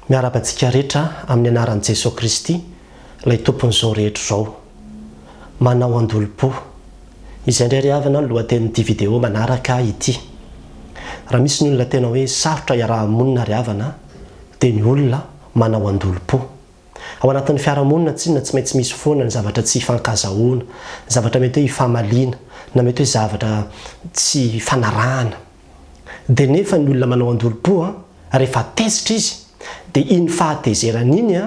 miarabantsika rehetra amin'ny anaran'i Jesosy Kristy ilay tompon'izao rehetra izao manao andolo-po izay indray ry havana ny lohatenin'ity vidéo manaraka ity. Raha misy ny olona tena hoe sarotra iaraha-monina ry havana dia ny olona manao andolo-po. Ao anatin'ny fiarahamonina tsy maintsy misy foana ny zavatra tsy hifankazahoana, zavatra mety hoe hifamaliana, na mety hoe zavatra tsy fanarahana. Dia nefa ny olona manao andolo-po rehefa tezitra izy dia iny fahatezerana iny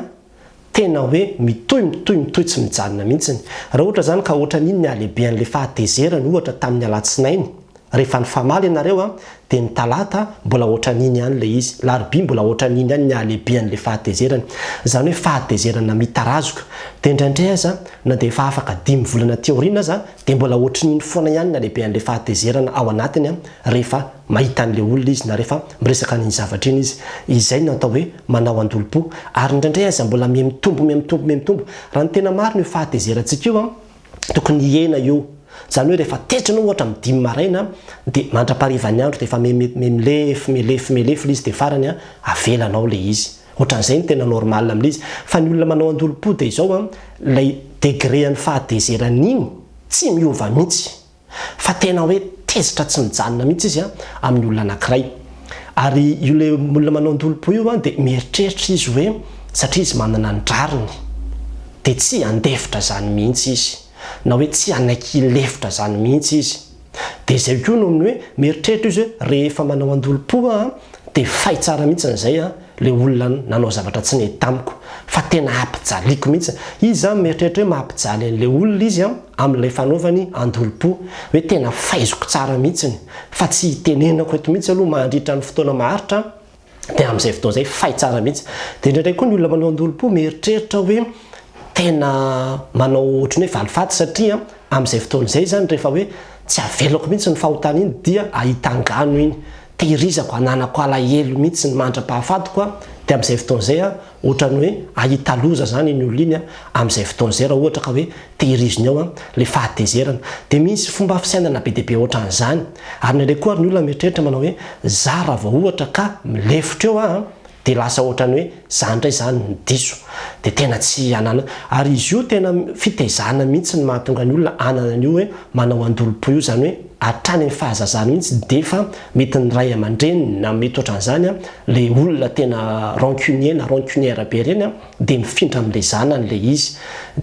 tena hoe mitohy tsy mijanona mihitsy. Raha ohatra zany ka ohatra n'iny ny alehibean'ilay fahatezerana ohatra tamin'ny alatsinainy, rehefa ny famaly ianareo dia ny talata mbola ohatra n'iny ihany ilay izy, larobia mbola ohatra n'iny ihany ny alehibean'ilay fahatezerana. Zany hoe fahatezerana mitarazoka. Dia indraindray aza na dia efa afaka 5 volana teoriana aza dia mbola ohatra n'iny foana ihany ny alehibean'ilay fahatezerana ao anatiny rehefa mahita an'ilay olona izy na rehefa miresaka ny zavatra iny izy. Izay no atao hoe manao andolo-po. Ary indraindray aza mbola mitombo. Raha ny tena marina io fahatezerantsika io tokony hiena io. Zany hoe rehefa tezitra anao ohatra amin'ny 5 maraina dia mandra-parivany andro dia efa melefo ilay izy dia farany avelanao ilay izy. Ohatran'izay ny tena normal amin'ilay izy. Fa ny olona manao andolo-po dia izao ilay degréan'ny fahatezerana iny tsy miova mihitsy. Fa tena hoe tezitra tsy mijanona mihitsy izy amin'ny olona anankiray. Ary io ilay olona manao andolo-po io dia mieritreritra izy hoe satria izy manana ny drariny dia tsy handefitra zany mihitsy izy, na hoe tsy anaiky lefitra zany mihitsy izy. Dia izay koa no amin'ny hoe mieritreritra izy hoe rehefa manao andolo-po dia fay tsara mihitsy an'izay ilay olona nanao zavatra tsy nety tamiko, fa tena ampijaliko mihitsy. Izy mieritreritra hoe mampijaly an'ilay olona izy amin'ilay fanaovany andolo-po, hoe tena faizoko tsara mihitsy, fa tsy hitenenako eto mihitsy aloha mandritra ny fotoana maharitra dia amin'izay fotoana izay fay tsara mihitsy. Dia indraindray koa ny olona manao andolo-po mieritreritra hoe tena manao ohatran'ny hoe valifaty satria amin'izay fotoana izay zany rehefa hoe tsy avelako mihitsy ny fahotana iny dia ahitangano iny, tehirizako ananako alahelo mihitsy ny mandra-pahafatiko dia amin'izay fotoana izay ohatran'ny hoe ahita loza zany iny olona iny amin'izay fotoana izay raha ohatra ka hoe tehiriziny ao ilay fahatezerana. Dia misy fomba fisainana be dia be ohatran'izany. Ary indraindray koa ny olona mieritreritra manao hoe za raha vao ohatra ka milefitra eo dia lasa ohatran'ny hoe zany indray zany ny diso dia tena tsy anana. Ary izy io tena fitezana mihitsy ny mahatonga ny olona anana an'io hoe manao andolo-po io, zany hoe hatrany amin'ny fahazazana mihitsy dia efa mety ny ray aman-dreny na mety ohatran'izany ilay olona tena rancunier na rancunière be ireny dia mifindra amin'ilay zanan'ilay izy.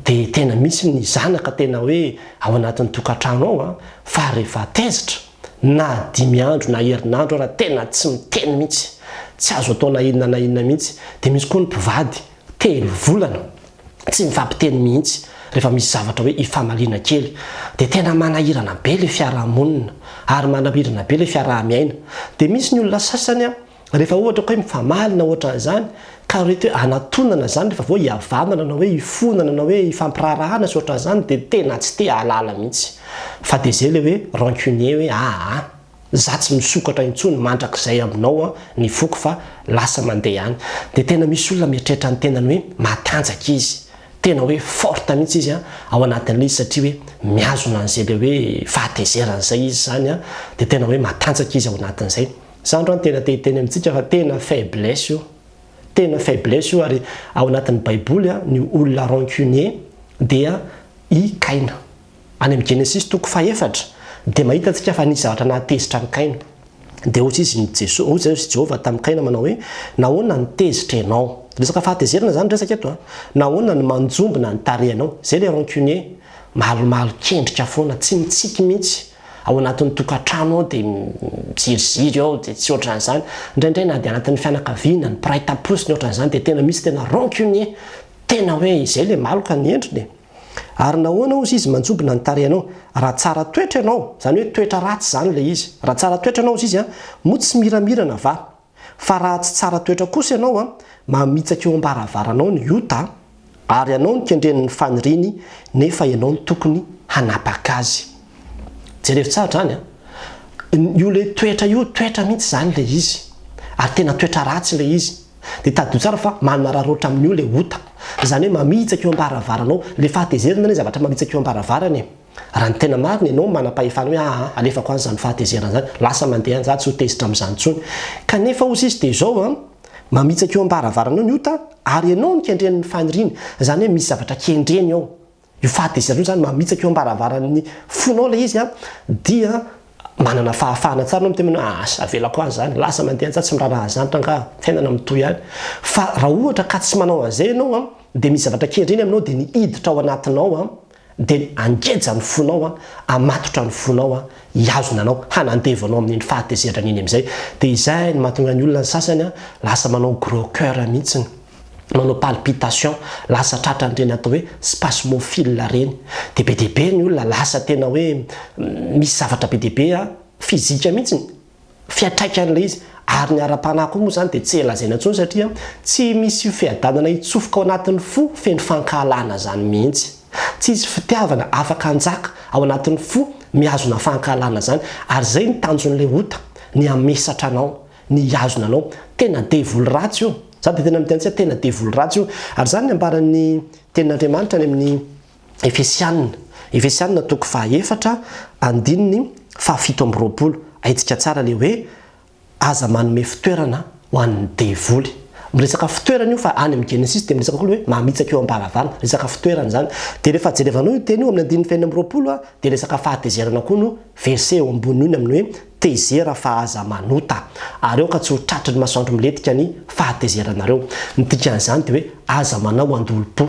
Dia tena misy ny zanaka tena hoe ao anatin'ny tokantrano ao fa rehefa tezitra na 5 andro na herinandro raha tena tsy miteny mihitsy, tsy azo atao na inona mihitsy. Dia misy koa ny mpivady 3 volana tsy mifampiteny mihitsy rehefa misy zavatra hoe ifamaliana kely. Dia tena manahirana be ilay fiarahamonina ary manahirana be ilay fiaraha-miaina. Dia misy ny olona sasany rehefa ohatra hoe mifamalina ohatran'izany ka rehefa hoe anatonana zany rehefa vao hiavanana na hoe hifonana na hoe hifampirarahana sy ohatran'izany dia tena tsy te halala mihitsy. Fa dia izay ilay hoe rancunier hoe za tsy misokatra intsony mandrakizay aminao ny foko fa lasa mandeha any. Dia tena misy olona mieritreritra ny tenany hoe matanjaka izy, tena hoe forte mihitsy izy ao anatin'ilay izy satria hoe miazona an'izay le hoe fahatezerana izay izy zany dia tena hoe matanjaka izy ao anatin'izay. Zandro tena teny amintsika fa tena faiblesse io ary ao anatin'ny baiboly ny olona rancunier dia i Kaina. Any amin'ny Genesis 4 dia mahita antsika fa nisy zavatra nahatezitra ny Kaina. Dia ohatsy izy Jehovah tamin'ny Kaina manao hoe nahoana ny tezitra ianao. Resaka fahatezerana zany resaka eto nahoana ny manjombona ny tarehinao. Zay ilay rancunier malomalo kendrika foana tsy mitsiky mihitsy ao anatin'ny tokantrano dia mijiriziry ao dia tsy ohatran'izany. Indraindray na dia anatin'ny fianakaviana ny mpiray taposiny ohatran'izany dia tena misy tena rancunier tena hoe izay ilay maloka ny endriny. Ary nahoana ozy izy manjombona ny tarehinao raha tsara toetra ianao, zany hoe toetra ratsy zany ilay izy. Raha tsara toetra ianao izy moa tsy miramirana va. Fa raha tsy tsara toetra kosa ianao mamitsaka eo am-baravaranao ny ota ary ianao ny kendren'ny faniriny nefa ianao ny tokony hanapaka azy. Jerevy tsara zany io le toetra io toetra mihitsy zany ilay izy ary tena toetra ratsy ilay izy. Dia tadio tsara fa manararoatra amin'io le ota, zany hoe mamitsaka eo am-baravaranao le fahatezerana zavatra mamitsaka eo am-baravarany. Raha ny tena marina ianao manam-pahefana hoe alefako any zany fahatezerana zany lasa mandeha any za tsy ho tezitra amin'izany intsony. Kanefa ozy izy dia izao mamitsaka eo ambaravarana ny ota ary ianao ny kendren'ny faniriny zany hoe misy zavatra kendreny ao io fahatezerana zany mamitsaka eo ambaravarany fonao le izy dia manana fahafahana tsara no miteny asa vela koa zany lasa mandeha tsy miraraha zany tranga fiainana mitoy ihany fa raha ohatra ka tsy manao an'izay ianao dia misy zavatra kendreny aminao dia ny hiditra ao anatinao dia angeja ny fonao amatotra ny fonao iazona anao hanandevanao amin'iny fahatezerana iny am'izay dia izay ny mahatonga ny olona ny sasany lasa manao gros cœur mihitsiny manao palpitation lasa tratran'ireny atao hoe spasmophile reny dia be deaibe ny olona lasa tena hoe misy zavatra be deaibe fizika mihitsiny fiatraikan'ilay izy ary ny ara-panahy koa moa zany dia tsy elazaina intsony satria tsy misy fiadanana hitsofoka ao anatin'ny fo feny fankahalana zany mihitsy tsy izy fitiavana afaka anjaka ao anatin'ny fo miazona fankahalana zany ary zay ny tanjon'lay ota ny amesatra anao ny azona anao tena devoly ratsy io za dia tena miteny tena devoly ratsy io ary zany ny ambaran'ny tenin'Andriamanitra ny amin'ny Efesianina toko 2:7 ahitsika tsara le hoe aza manome fitoerana ho an'ny devoly miresaka fitoerana io fa any amin'ny Genesis dia miresaka koa hoe mamitsaka eo ambaravarana resaka fitoerana zany dia rehefa jerevanao io teny io amin'ny 9:20 dia resaka fahatezerana koa no verset eo ambony iny amin'ny hoe tezera fa aza manota ary eo ka tsy ho tratry ny masoandro miletika ny fahatezeranareo nydikan'izany dia hoe aza manao andolo-po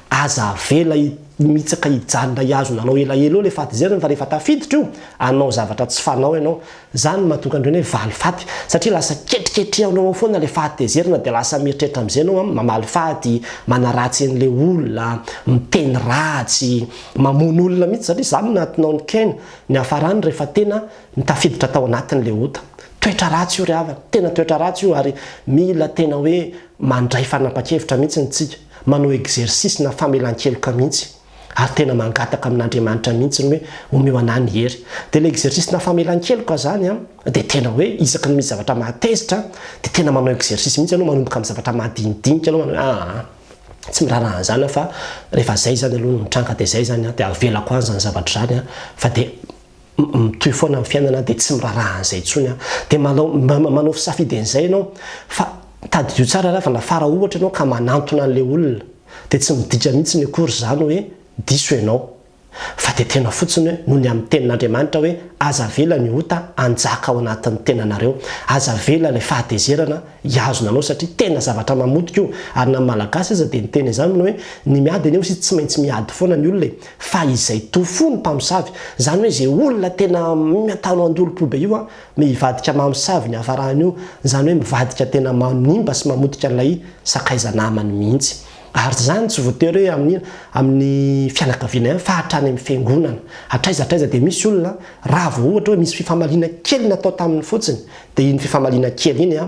aza avela mitsaka hijanona iazona anao elaela eo le fahatezerana fa rehefa tafiditra io anao zavatra tsy fanao ianao zany mahatonga andreny hoe valy faty satria lasa ketriketrehanao foana le fahatezerana dia lasa mieritreritra amin'izay anao mamaly faty manaratsy an'le olona miteny ratsy mamono olona mihitsy satria zany natinao ny kaina ny hafarany rehefa tena mitafiditra tao anatin'le ota toetra ratsy io ry havana tena toetra ratsy io ary mila tena hoe mandray fanapa-kevitra mihitsy nitsika manao exercice na famelan-keloka mihitsy ary tena mangataka amin'Andriamanitra mihitsy ny hoe omeo anany hery dia le exercice na famelan-keloka zany dia tena hoe isaka ny misy zavatra mahatezitra dia tena manao exercice mihitsy ianao manomboka amin'ny zavatra mahadinidinika ianao manao tsy mirarahana zany fa rehefa zay zany aloha mitranga dia zay zany dia avelako any zany zavatra zany fa dia mitoy foana amin'ny fiainana dia tsy mirarahan'izay intsony dia manao fisafidian'izay ianao fa tadidio tsara raha fa nafara ohatra ianao ka manantona an'le olona dia tsy midika mihitsy ny akory zany hoe diso ianao fa dia tena fotsiny hoe noho ny amin'ny tenin'Andriamanitra hoe aza vela ny ota anjaka ao anatin'ny tenanareo aza vela le fahatezerana iazona anao satria tena zavatra mamotika io ary na malagasy aza dia niteny izany hoe ny miady aneo sy tsy maintsy miady foana ny olona fa izay tofo ny mpamosavy zany hoe zay olona tena miatano andolo-po be io mivadika mamosavy ny hafarahany io zany hoe mivadika tena manimba sy mamotika an'ilay sakaizanamany mihitsy ary zany tsy voatery hoe amin'ny fianakaviana fa hatrany amin'ny fiangonana hatraiza dia misy olona raha vao ohatra hoe misy fifamaliana kely natao taminy fotsiny dia iny fifamaliana kely iny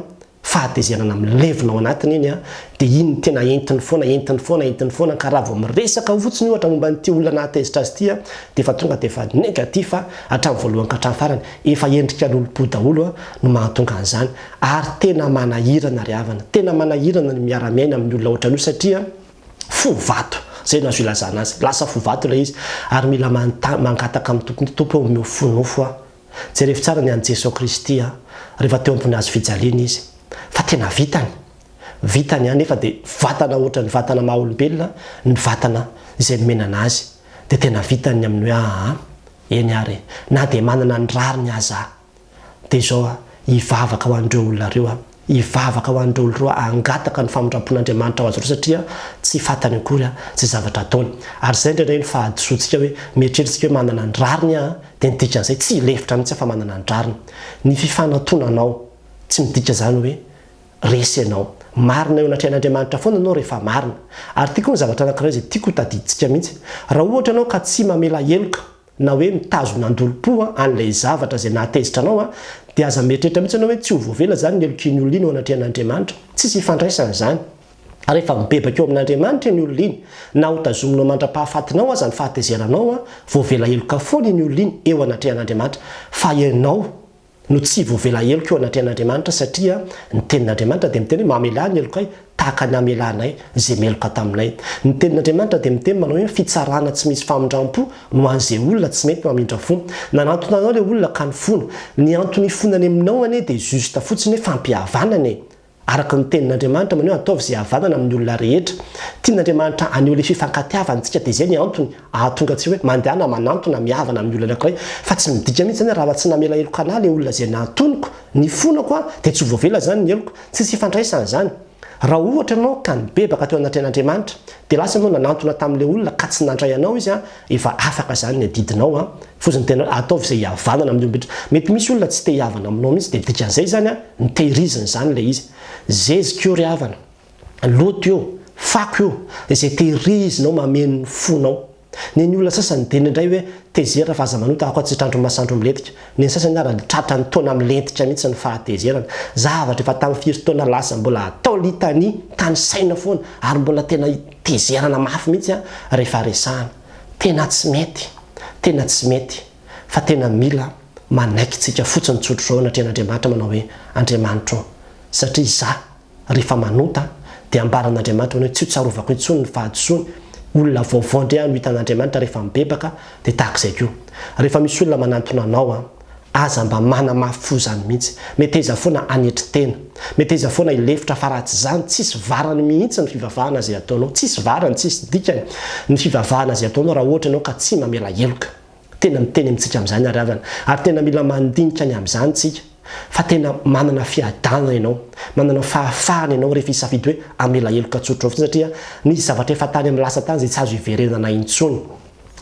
fahatezerana milevina ao anatiny iny dia iny tena entiny foana ka raha vao miresaka fotsiny ohatra momba n'ity olona nahatezitra azy ity dia fa tonga dia fa negatif hatramin'ny voalohany ka hatramin'ny farany efa endrika lolo-po daholo no mahatonga an'izany ary tena manahirana ry havana tena manahirana ny miara-miaina amin'ny olona ohatran'io satria fo vato zay nazo ilazana azy lasa fo vato ilay izy ary mila mangataka amin'ny tokony tompo eo omeo fonofo jerevy tsara ny an'i Jesosy Kristy rehefa teo ambony azo fijaliana izy fa tena vitany nefa dia vatana ohatra ny vatana maha-olombelona ny vatana izay menana azy dia tena vitany amin'ny hoe eny ary na dia manana ny rariny aza dia izao hivavaka ho an'ireo olona reo hivavaka ho an'ireo olona reo angataka ny famondram-pon'Andriamanitra ho azy reo satria tsy fatany akory tsy zavatra ataony ary zay indrindra ny fahadisoantsika hoe mieritreritsika hoe manana ny rariny dia nidikan'izay tsy hilefitra mihitsy fa manana ny rariny ny fifanantonanao tsy midika zany hoe resy ianao marina eo anatrehan'Andriamanitra foana ianao rehefa marina ary tia koa ny zavatra anankiray zay tiako tadiditsika mihitsy raha ohatra ianao ka tsy mamela heloka na hoe mitazona andolo-po an'ilay zavatra zay nahatezitra anao dia aza mieritreritra mihitsy ianao hoe tsy ho voavela zany ny helokin'ny olona iny ao anatrehan'Andriamanitra tsisy ifandraisana zany rehefa mibebaka eo amin'Andriamanitra ny olona iny na ho tazominao mandra-pahafatinao aza ny fahatezeranao voavela heloka foana iny olona iny eo anatrehan'Andriamanitra fa ianao no tsy voavela heloka eo anatrehan'Andriamanitra satria ny tenin'Andriamanitra dia miteny hoe mamela ny heloka tahaka ny amelanay zay meloka taminay ny tenin'Andriamanitra dia miteny manao hoe fitsarana tsy misy famindram-po no an'izay olona tsy mety mamindra fo nanantona anao le olona ka ny fona ny antony fonany aminao anie dia justa fotsiny hoe fampihavanany araka ny tenin'Andriamanitra manao ataovy izay havanana amin'ny olona rehetra. Tian'Andriamanitra aneho le fifankatiavantsika dia izay ny antony ahatonga antsika hoe mandehana manantona mihavana amin'ny olona anankiray fa tsy midika mihitsy zany raha tsy namela heloka anahy le olona izay natoniko ny fonako dia tsy voavela zany ny heloko tsisy ifandraisana zany. Raha ohatra ianao ka nibebaka teo anaty Andriamanitra dia lasa ianao nanantona tamin'ilay olona ka tsy nandray anao izy efa afaka zany ny adidinao fosiny tena ataovy izay hihavanana amin'ny olona. Mety misy olona tsy te hihavana aminao mihitsy dia dikan'izay zany ny tehiriziny zany le izy. Zezika io ry havana, loto io, fako io izay tehirizinao mameno ny fonao. Ny olona sasany dia indray hoe tezera fa aza manota ako tsy trandro masandro milentika. Ny sasany ara tratra ny taona milentika mihitsy ny fahatezerana. Zavatra efa tamin'ny firy taona lasa mbola atao litany tany saina foana ary mbola tena tezerana mafy mihitsy rehefa resahana. Tena tsy mety fa tena mila manaikitsika fotsiny tsotr'izao anaty Andriamanitra manao hoe Andriamanitra satria za rehefa manota dia ambaran'Andriamanitra hoe tsy tsarovako intsony ny fahadisoany. Olona vaovao indray no hitan'Andriamanitra rehefa mibebaka dia tahak'izay koa. Rehefa misy olona manantona anao aza mba mana mafy fo zany mihitsy. Mety iza foana anetry tena, mety iza foana ilefitra fa raha tsy zany tsisy varany mihitsy ny fivavahana izay ataonao, tsisy varany, tsisy dikany ny fivavahana izay ataonao raha ohatra ianao ka tsy mamela heloka. Tena miteny amintsika amin'izany ary havana, ary tena mila mandinika ny amin'izany tsika fa tena manana fiadanana ianao, manana fahafahana ianao rehefa hisafidy hoe amela heloka tsotra ao satria nisy zavatra efa tany amin'ny lasa tany izay tsy azo hiverenana intsony.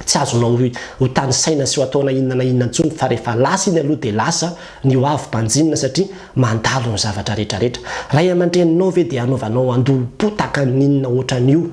Tsy azonao ho tany saina sy ho ataona inona intsony fa rehefa lasa iny aloha dia lasa ny ho avy mpanjinina satria mandalo ny zavatra rehetrarehetra. Ray aman-dreninao ve dia anaovanao andolo-po tahaka ninona ohatran'io?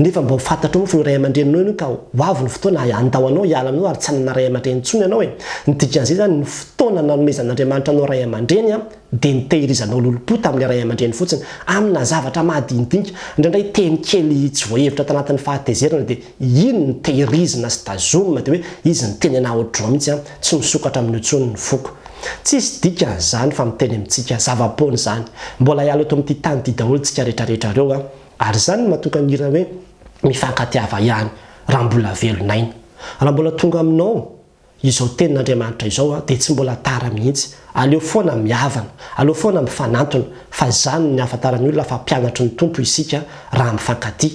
Nefa mba ho fantatra moa fa io ray aman-dreninao io ka ho avy ny fotoana andahoanao hiala aminao ary tsy hanana ray aman-dreny intsony ianao e. Ny dikan'izay zany ny fotoana nanomezan'Andriamanitra anao ray aman-dreny dia nitehirizanao lolo-po tamin'ilay ray aman-dreny fotsiny amina zavatra mahadinidinika. Indraindray teny kely tsy voahevitra tanatin'ny fahatezerana dia iny ny tehirizina sy tazomina dia hoe izy ny teny ana ohatr'izao mihitsy tsy misokatra amin'ny intsony ny foko. Tsisy dikan'izany fa miteny amintsika zava-pony zany. Mbola hiala eto amin'ity tany ity daholo tsika rehetrarehetra ireo ary zany no mahatonga ny hira hoe mifankatiava ihany raha mbola velonaina. Raha mbola tonga aminao izao tenin'Andriamanitra izao dia tsy mbola tara mihitsy. Aleo foana mihavana, aleo foana mifanantona fa zany ny ahafantaran'ny olona fa mpianatry ny tompo isika raha mifankatia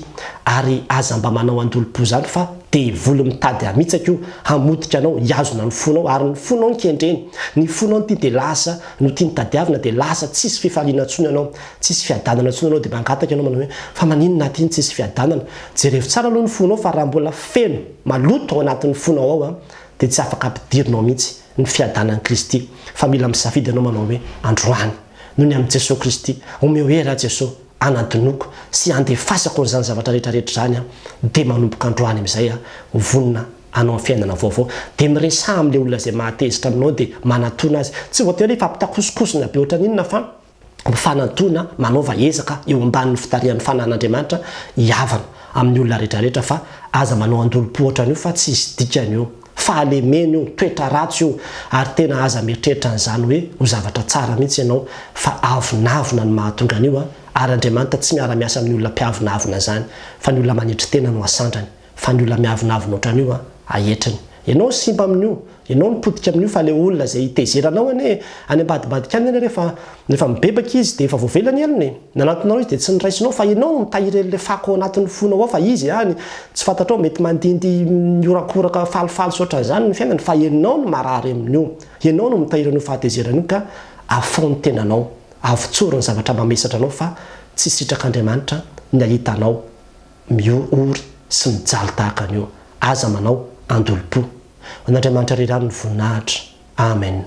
ary aza mba manao andolo-po zany fa dia volo mitady amitsaka io hamodika anao hiazona ny fonao ary ny fonao nikendreny. Ny fonao ty dia lasa no tia nitadiavina dia lasa tsisy fifaliana ntsony ianao, tsisy fiadanana ntsony ianao dia mangataka ianao manao hoe fa maninona aty tsisy fiadanana. Jerevy tsara aloha ny fonao fa raha mbola feno maloto ao anatin'ny fonao ao dia tsy afaka ampidirinao mihitsy ny fiadanan'i Kristy. Fa mila misafidy ianao manao hoe androany noho ny amin'i Jesosy Kristy omeo era Jesosy anadinoko sy andefasako n'izany zavatra rehetrarehetra zany dia manomboka androany amin'izay vonona anao amin'ny fiainana vaovao dia miresaha amin'ilay olona izay mahatezitra aminao dia manatona azy. Tsy voatery fa ampitakosokosona be ohatra n'inona fa mifanatona manaova ezaka eo ambanin'ny fitarihan'ny fanan'Andriamanitra hiavana amin'ny olona rehetrarehetra fa aza manao andolo-po ohatran'io fa tsy hisy dikany io. Fahalemena io, toetra ratsy io ary tena aza mieritreritra n'izany hoe ho zavatra tsara mihitsy ianao fa avinavina ny mahatonga an'io ary Andriamanitra tsy miara-miasa amin'ny olona mpiavinavina zany fa ny olona manetry tena no asandrany fa ny olona miavinavina ohatran'io ahetriny. Ianao simba amin'io, ianao nipotika amin'io fa ilay olona izay tezeranao any ambadibadika any rehefa mibebaka izy dia efa voavela ny elony. Nanantonao izy dia tsy niraisinao fa ianao mitahiry le fako ao anatin'ny fonao ao fa izy tsy fantatrao mety mandindy miorakoraka falifaly sotra zany ny fiainany fa ianao no marary amin'io. Ianao no mitahiry an'io fahatezerana io ka afaony tenanao, avotsory ny zavatra mamesatra anao fa tsy sitrak'Andriamanitra ny ahitanao miory sy mijaly tahaka an'io. Aza manao andolo-po. An'Andriamanitra rirany ny voninahitra. Amen.